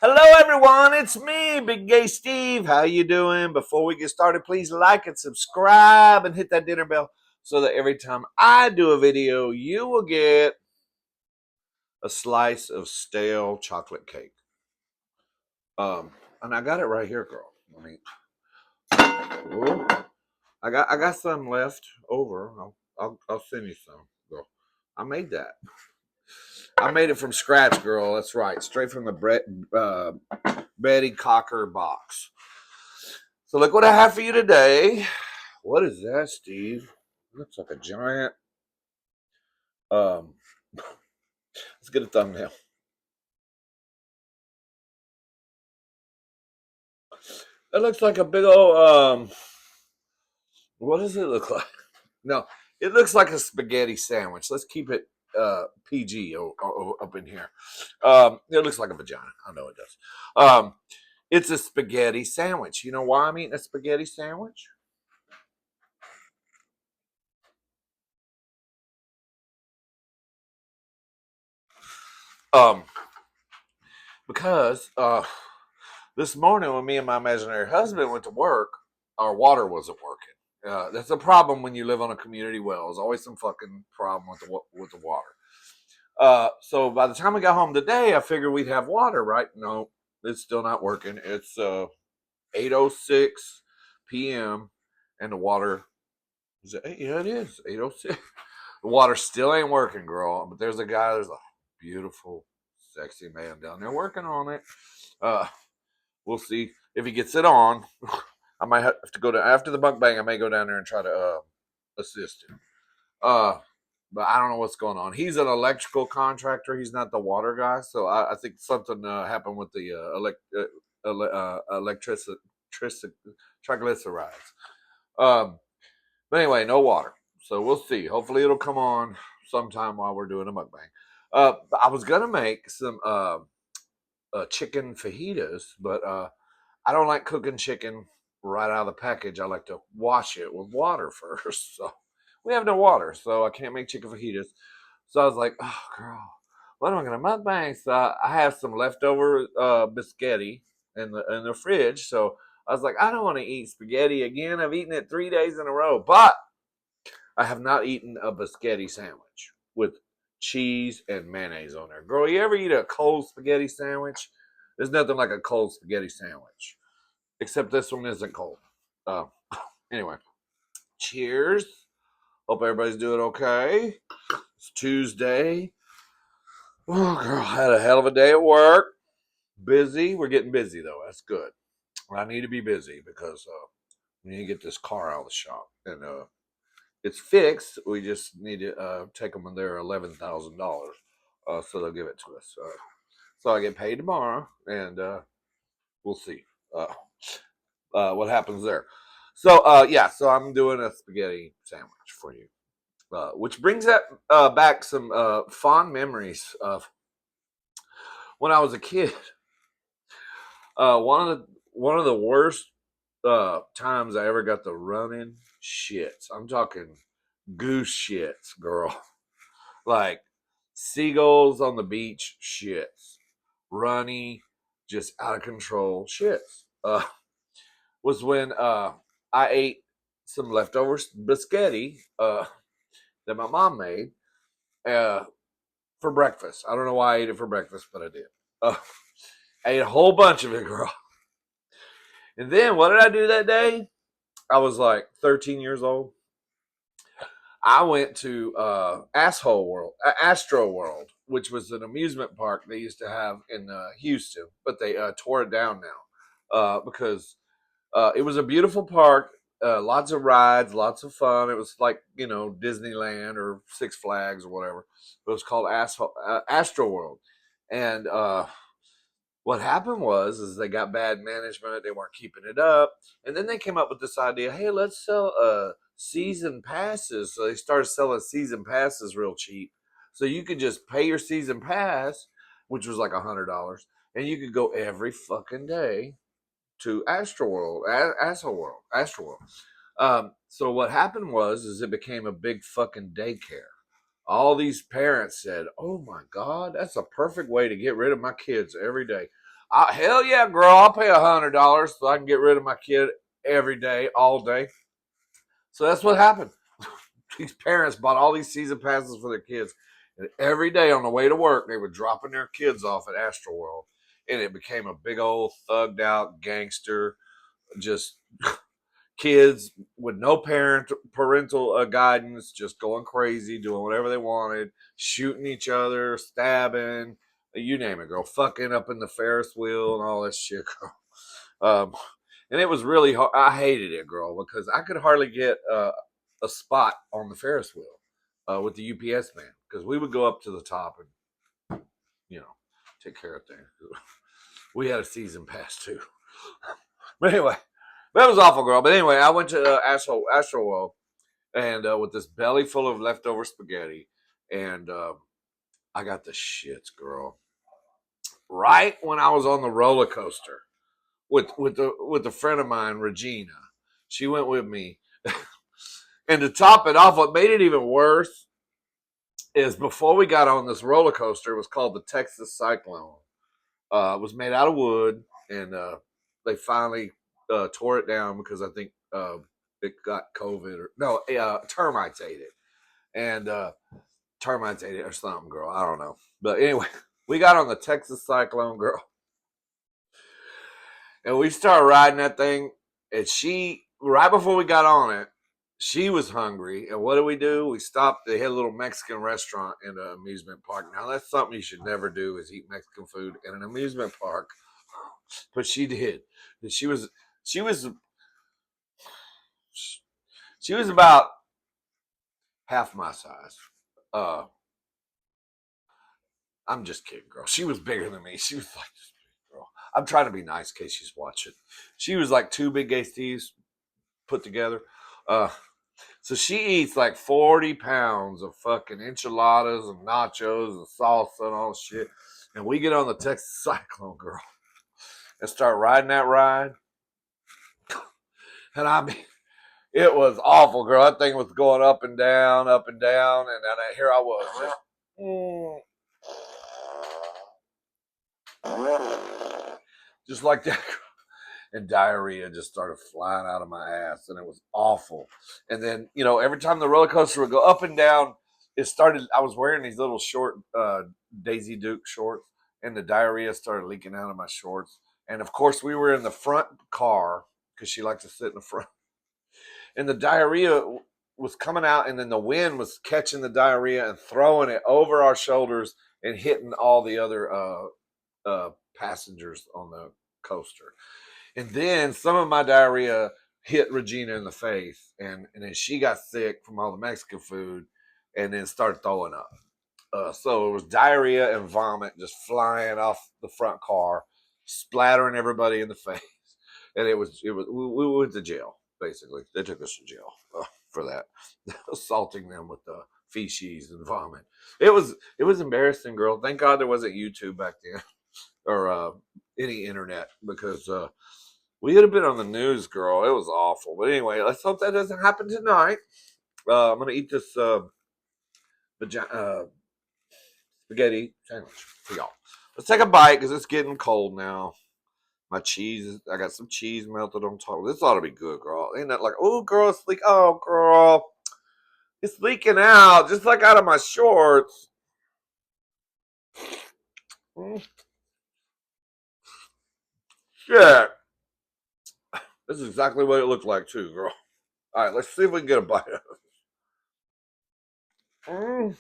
Hello, everyone. It's me, Big Gay Steve. How you doing? Before we get started, please like and subscribe and hit that dinner bell so that every time I do a video, you will get a slice of stale chocolate cake. Um, and I got it right here, girl. Ooh, I got some left over. I'll send you some, girl. I made that. I made it from scratch, girl. That's right, straight from the Betty Cocker box. So look what I have for you today. What is that, Steve? Looks like a giant. Um, let's get a thumbnail. It looks like a big old. What does it look like? No, it looks like a spaghetti sandwich. Let's keep it PG up in here. It looks like a vagina. I know it does. It's a spaghetti sandwich. You know why I'm eating a spaghetti sandwich? Um, because this morning when me and my imaginary husband went to work, our water wasn't working. That's a problem when you live on a community well. There's always some fucking problem with the water. So by the time we got home today, I figured we'd have water, right? No, it's still not working. It's 8:06 p.m. and the water is it? Yeah, it is 8:06. The water still ain't working, girl. But there's a beautiful, sexy man down there working on it. Uh, we'll see if he gets it on. I might have to go to after the mukbang. I may go down there and try to assist him. Uh, but I don't know what's going on. He's an electrical contractor. He's not the water guy. So I think something happened with the electricity triglycerides. Um, but anyway, no water. So we'll see. Hopefully it'll come on sometime while we're doing a mukbang. I was gonna make some chicken fajitas, but I don't like cooking chicken right out of the package. I like to wash it with water first. So we have no water, so I can't make chicken fajitas. So I was like, oh, girl, what am I going to mukbang? So I have some leftover biscotti in the fridge. So I was like, I don't want to eat spaghetti again. I've eaten it 3 days in a row, but I have not eaten a biscotti sandwich with cheese and mayonnaise on there. Girl, you ever eat a cold spaghetti sandwich? There's nothing like a cold spaghetti sandwich, except this one isn't cold. Uh, anyway, cheers. Hope everybody's doing okay. It's Tuesday. Oh, girl, I had a hell of a day at work. Busy. We're getting busy, though. That's good. I need to be busy because we need to get this car out of the shop. And it's fixed. We just need to take them in their $11,000. So they'll give it to us. So I get paid tomorrow, and we'll see what happens there. So yeah, so I'm doing a spaghetti sandwich for you, which brings back some fond memories of when I was a kid. One of the worst times I ever got the running shits. I'm talking goose shits, girl. Like seagulls on the beach shits, runny, just out of control shits. Was when I ate some leftover biscotti that my mom made uh, for breakfast. I don't know why I ate it for breakfast, but I did. I ate a whole bunch of it, girl. And then what did I do that day? I was like 13 years old. I went to Astro World, which was an amusement park they used to have in Houston, but they tore it down now because it was a beautiful park, lots of rides, lots of fun. It was like Disneyland or Six Flags or whatever. It was called Astro World, and what happened was is they got bad management. They weren't keeping it up, and then they came up with this idea: hey, let's sell season passes. So they started selling season passes real cheap, so you could just pay your season pass, which was like $100, and you could go every fucking day to Astroworld, Astroworld. So what happened was is it became a big fucking daycare. All these parents said, "Oh my God, that's a perfect way to get rid of my kids every day." Hell yeah, girl! I'll pay $100 so I can get rid of my kid every day, all day. So that's what happened. These parents bought all these season passes for their kids, and every day on the way to work, they were dropping their kids off at Astroworld, and it became a big old thugged out gangster, just kids with no parental guidance, just going crazy, doing whatever they wanted, shooting each other, stabbing, you name it, girl, fucking up in the Ferris wheel and all that shit, girl. Um, and it was really hard. I hated it, girl, because I could hardly get a spot on the Ferris wheel with the UPS man, because we would go up to the top and you know take care of things. We had a season pass too. But anyway, that was awful, girl. But anyway, I went to Astro World and with this belly full of leftover spaghetti, and I got the shits, girl. Right when I was on the roller coaster with a friend of mine, Regina, she went with me, and to top it off, what made it even worse is before we got on this roller coaster, it was called the Texas Cyclone. It was made out of wood, and they finally tore it down because I think it got COVID or no, termites ate it, and termites ate it or something, girl. I don't know, but anyway, we got on the Texas Cyclone, girl, and we started riding that thing, and she right before we got on it, she was hungry, and what did we do? We stopped. They had a little Mexican restaurant in an amusement park. Now that's something you should never do: is eat Mexican food in an amusement park. But she did. And she was she was about half my size. Uh, I'm just kidding, girl. She was bigger than me. She was like this big, girl. I'm trying to be nice in case she's watching. She was like two big ACs put together. Uh, So she eats like 40 pounds of fucking enchiladas and nachos and salsa and all this shit. And we get on the Texas Cyclone, girl, and start riding that ride. And I mean, it was awful, girl. That thing was going up and down, up and down. And then here I was. Just like that. And diarrhea just started flying out of my ass, and it was awful. And then, every time the roller coaster would go up and down, it started. I was wearing these little short Daisy Duke shorts, and the diarrhea started leaking out of my shorts. And of course, we were in the front car because she liked to sit in the front, and the diarrhea was coming out, and then the wind was catching the diarrhea and throwing it over our shoulders and hitting all the other passengers on the coaster. And then some of my diarrhea hit Regina in the face, and then she got sick from all the Mexican food, and then started throwing up. So it was diarrhea and vomit just flying off the front car, splattering everybody in the face, and we went to jail. Basically, they took us to jail for that, assaulting them with the feces and vomit. It was embarrassing, girl. Thank God there wasn't YouTube back then or any internet because we would have been on the news, girl. It was awful. But anyway, let's hope that doesn't happen tonight. I'm gonna eat this spaghetti sandwich for y'all. Let's take a bite because it's getting cold now. My cheese, I got some cheese melted on top. This ought to be good, girl. Ain't that like, oh, girl, it's leak. Oh, girl, it's leaking out just like out of my shorts. Shit. This is exactly what it looked like too, girl. All right, let's see if we can get a bite of it. Mm.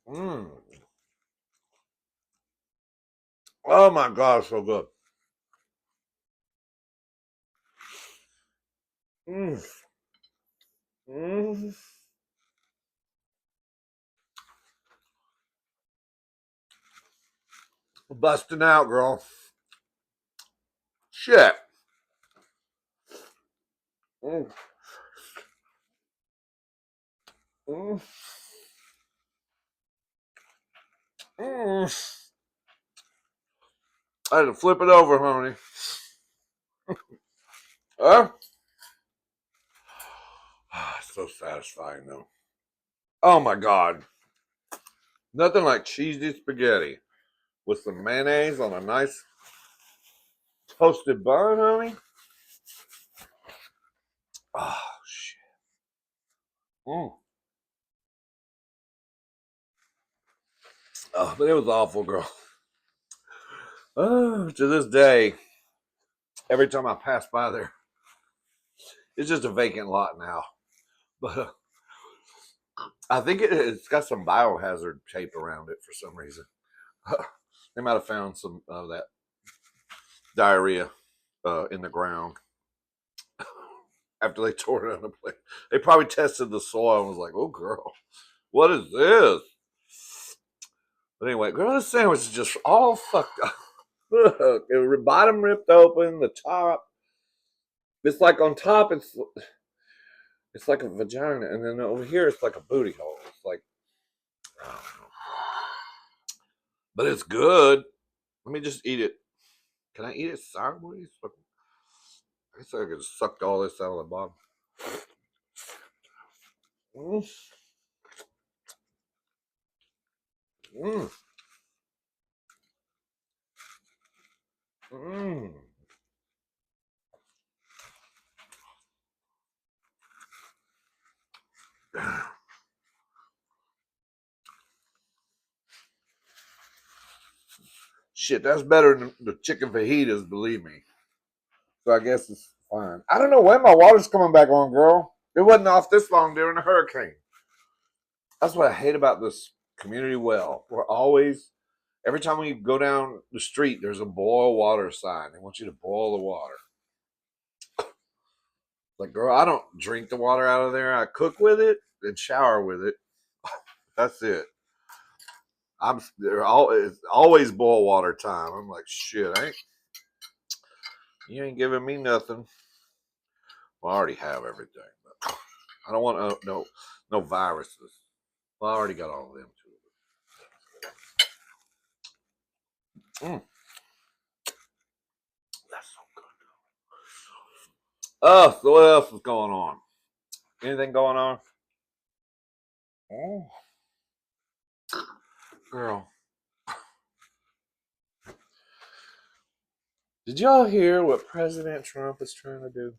Mm. Oh my god, so good. Mm. Mm. Busting out, girl. Shit. Mm. Mm. Mm. I had to flip it over, honey. Huh? So satisfying, though. Oh my god. Nothing like cheesy spaghetti. with some mayonnaise on a nice toasted bun, honey. Oh, shit. Oh, but it was awful, girl. Oh, to this day, every time I pass by there, it's just a vacant lot now. But I think it's got some biohazard tape around it for some reason. They might have found some of that diarrhea in the ground after they tore it on the plate. They probably tested the soil and was like, "Oh, girl, what is this?" But anyway, girl, this sandwich is just all fucked up. Look, the bottom ripped open, the top. It's like on top, it's like a vagina, and then over here, it's like a booty hole. It's like, I don't know. But it's good. Let me just eat it. Can I eat it sideways? I guess I could suck all this out of the bottom. Mm, mm, mm. Shit, that's better than the chicken fajitas, believe me. So I guess it's fine. I don't know when my water's coming back on, girl. It wasn't off this long during the hurricane. That's what I hate about this community well. We're always, every time we go down the street, there's a boil water sign. They want you to boil the water. Like, girl, I don't drink the water out of there. I cook with it and shower with it. That's it. It's always boil water time. I'm like, shit, you ain't giving me nothing. Well, I already have everything, but I don't want no viruses. Well, I already got all of them too. That's so good. Oh, so what else is going on? Anything going on? Oh, girl, did y'all hear what President Trump is trying to do?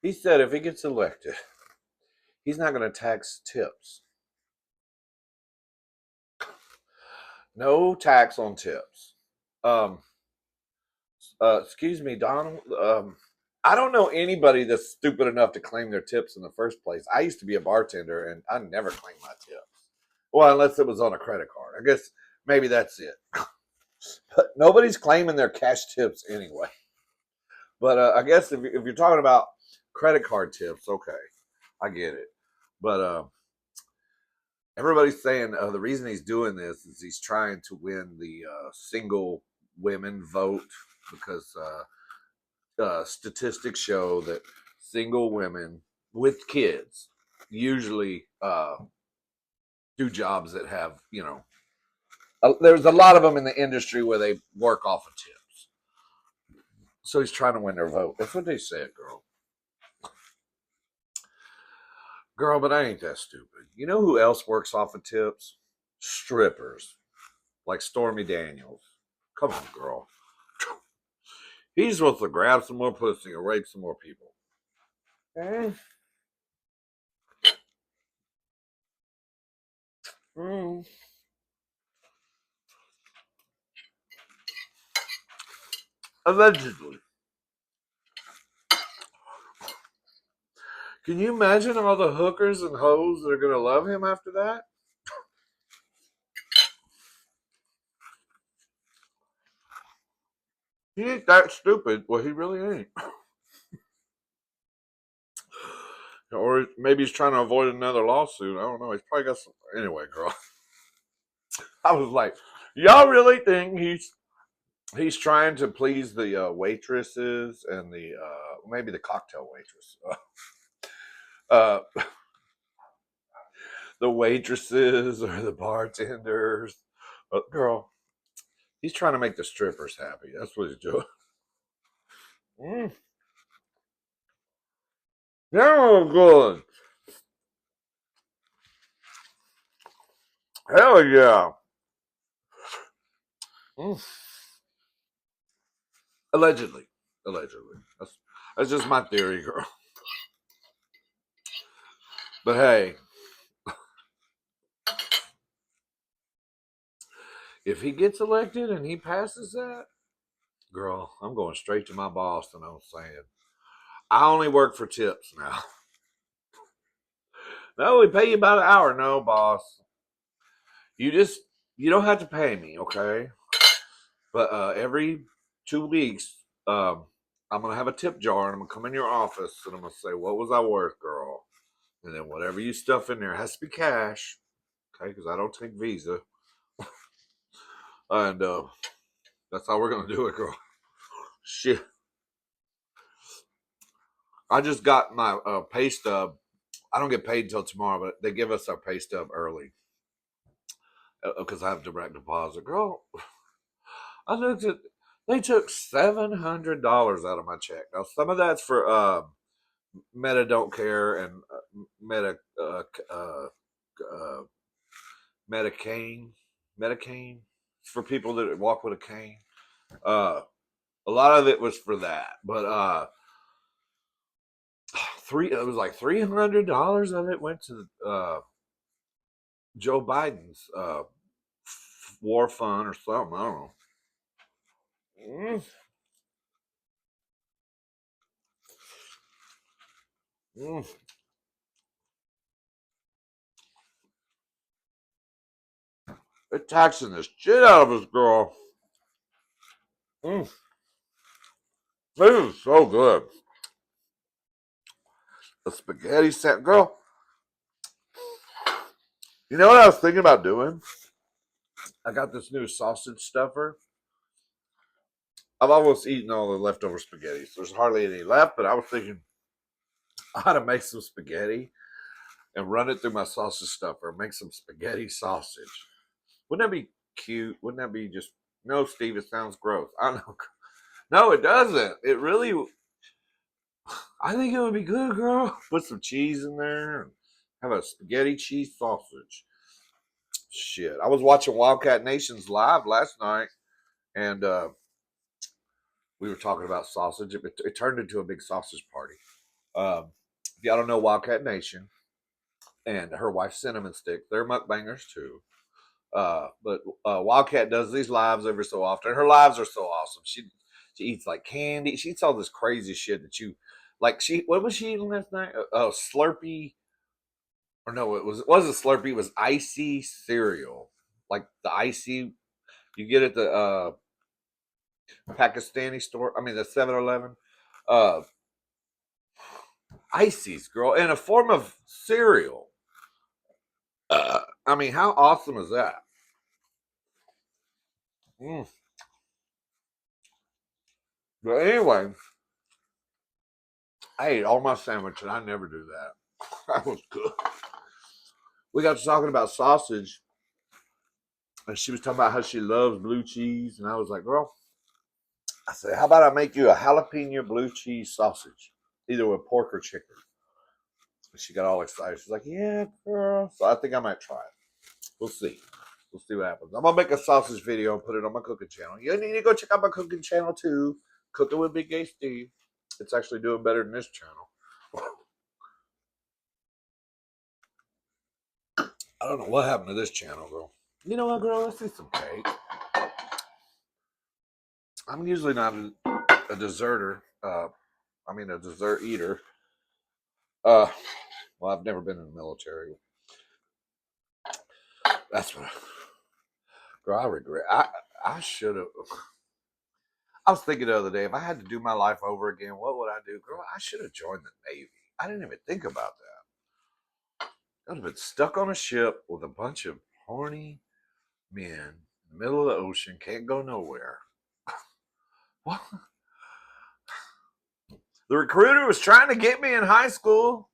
He said if he gets elected, he's not going to tax tips. No tax on tips. Um, excuse me, Donald. I don't know anybody that's stupid enough to claim their tips in the first place. I used to be a bartender and I never claimed my tips. Well, unless it was on a credit card. I guess maybe that's it. But nobody's claiming their cash tips anyway. But I guess if you're talking about credit card tips, okay, I get it. But everybody's saying the reason he's doing this is he's trying to win the single women vote because statistics show that single women with kids usually do jobs that have, there's a lot of them in the industry where they work off of tips. So he's trying to win their vote. That's what they said, girl. Girl, but I ain't that stupid. You know who else works off of tips? Strippers, like Stormy Daniels. Come on, girl. He's supposed to grab some more pussy or rape some more people. Mm. Mm. Allegedly. Can you imagine all the hookers and hoes that are going to love him after that? He ain't that stupid. Well, he really ain't. Or maybe he's trying to avoid another lawsuit. I don't know. He's probably got some. Anyway, girl. I was like, y'all really think he's trying to please the waitresses and the maybe the cocktail waitress, uh, the waitresses or the bartenders? Girl, he's trying to make the strippers happy. That's what he's doing. Mm. Yeah, good. Hell yeah. Mm. Allegedly. Allegedly. That's just my theory, girl. But hey, if he gets elected and he passes that, girl, I'm going straight to my boss and I'm saying, I only work for tips now. No, we pay you about an hour. No, boss. You just you don't have to pay me, okay? But every 2 weeks, I'm gonna have a tip jar and I'm gonna come in your office and I'm gonna say, "What was I worth, girl?" And then whatever you stuff in there has to be cash, okay? Because I don't take Visa, and that's how we're gonna do it, girl. Shit, I just got my pay stub. I don't get paid until tomorrow, but they give us our pay stub early because I have direct deposit, girl. I looked at. They took $700 out of my check. Now some of that's for Meta don't care and Meta uh, Metacane, Metacane. It's for people that walk with a cane. Uh, a lot of it was for that, but three it was like $300 of it went to Joe Biden's war fund or something. I don't know. Mm, mm. They're taxing the shit out of us, girl. Mm, this is so good. The spaghetti set, girl. You know what I was thinking about doing? I got this new sausage stuffer. I've almost eaten all the leftover spaghetti. So there's hardly any left, but I was thinking I ought to make some spaghetti and run it through my sausage stuffer. Make some spaghetti sausage. Wouldn't that be cute? Wouldn't that be just no, Steve? It sounds gross. I know. No, it doesn't. It really. I think it would be good, girl. Put some cheese in there and have a spaghetti cheese sausage. Shit, I was watching Wildcat Nations live last night, and we were talking about sausage. It turned into a big sausage party. If y'all don't know Wildcat Nation and her wife Cinnamon Stick, they're mukbangers too. But Wildcat does these lives every so often. Her lives are so awesome. She eats like candy. She eats all this crazy shit that you like. She what was she eating last night? Oh, Slurpee. Or no, it wasn't Slurpee. It was icy cereal, like the icy you get at the Pakistani store. I mean the 7-Eleven. Uh, ices, girl, in a form of cereal. I mean, how awesome is that? Mm. But anyway, I ate all my sandwich, and I never do that. That was good. We got to talking about sausage, and she was talking about how she loves blue cheese, and I was like, "Girl," I said, "How about I make you a jalapeno blue cheese sausage, either with pork or chicken?" And she got all excited. She's like, "Yeah, girl." So I think I might try it. We'll see. We'll see what happens. I'm gonna make a sausage video and put it on my cooking channel. You need to go check out my cooking channel too. Cooking with Big Gay Steve. It's actually doing better than this channel. I don't know what happened to this channel, girl. You know what, girl? Let's eat some cake. I'm usually not a deserter. I mean, a dessert eater. Uh, well, I've never been in the military. That's what, girl. I regret. I should have. I was thinking the other day, if I had to do my life over again, what would I do, girl? I should have joined the Navy. I didn't even think about that. I would have been stuck on a ship with a bunch of horny men in the middle of the ocean, can't go nowhere. What? The recruiter was trying to get me in high school,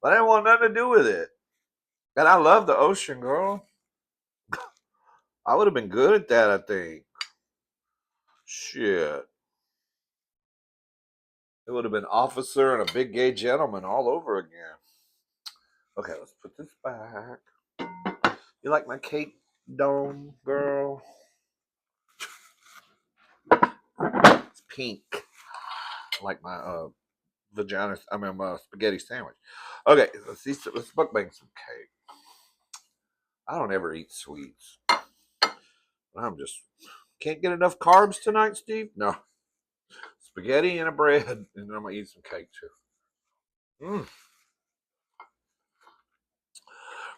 but I didn't want nothing to do with it. And I love the ocean, girl. I would have been good at that, I think. Shit. It would have been officer and a big gay gentleman all over again. Okay, let's put this back. You like my cake dome, girl? pink, like my vagina. I mean, my spaghetti sandwich. Okay, let's mukbang some cake. I don't ever eat sweets. I'm just can't get enough carbs tonight, Steve. No, spaghetti and a bread, and then I'm gonna eat some cake too.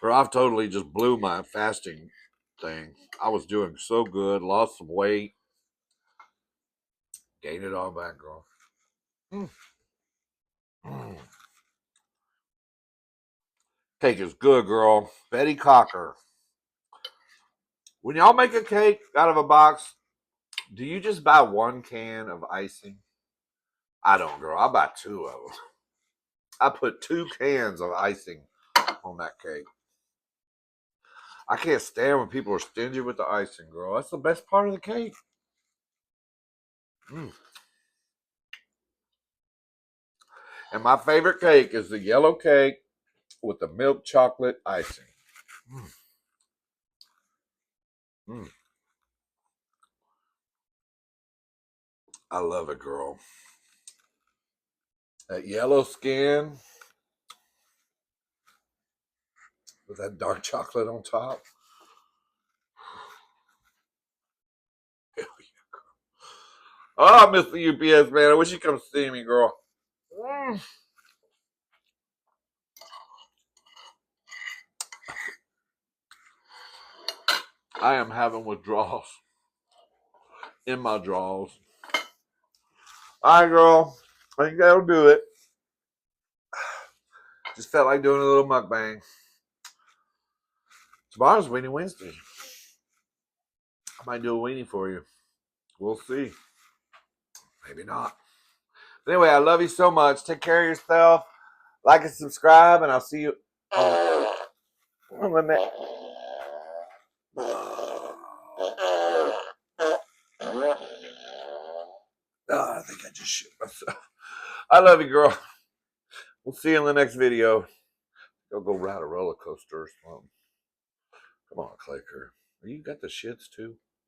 Or I've totally just blew my fasting thing. I was doing so good, lost some weight, gained it all back, girl. Mm. Mm. Cake is good, girl. Betty Cocker. When y'all make a cake out of a box, do you just buy one can of icing? I don't, girl. I buy two of them. I put 2 cans of icing on that cake. I can't stand when people are stingy with the icing, girl. That's the best part of the cake. Mm. And my favorite cake is the yellow cake with the milk chocolate icing. Mm. Mm. I love it, girl. That yellow skin with that dark chocolate on top. Oh, I miss the UPS man. I wish you'd come see me, girl. Mm. I am having withdrawals in my drawers. All right, girl. I think that'll do it. Just felt like doing a little mukbang. Tomorrow's Weenie Wednesday. I might do a weenie for you. We'll see. Maybe not. But anyway, I love you so much. Take care of yourself. Like and subscribe, and I'll see you on the next. I think I just shit myself. I love you, girl. We'll see you in the next video. Go ride a roller coaster or something. Come on, Claker. You got the shits too?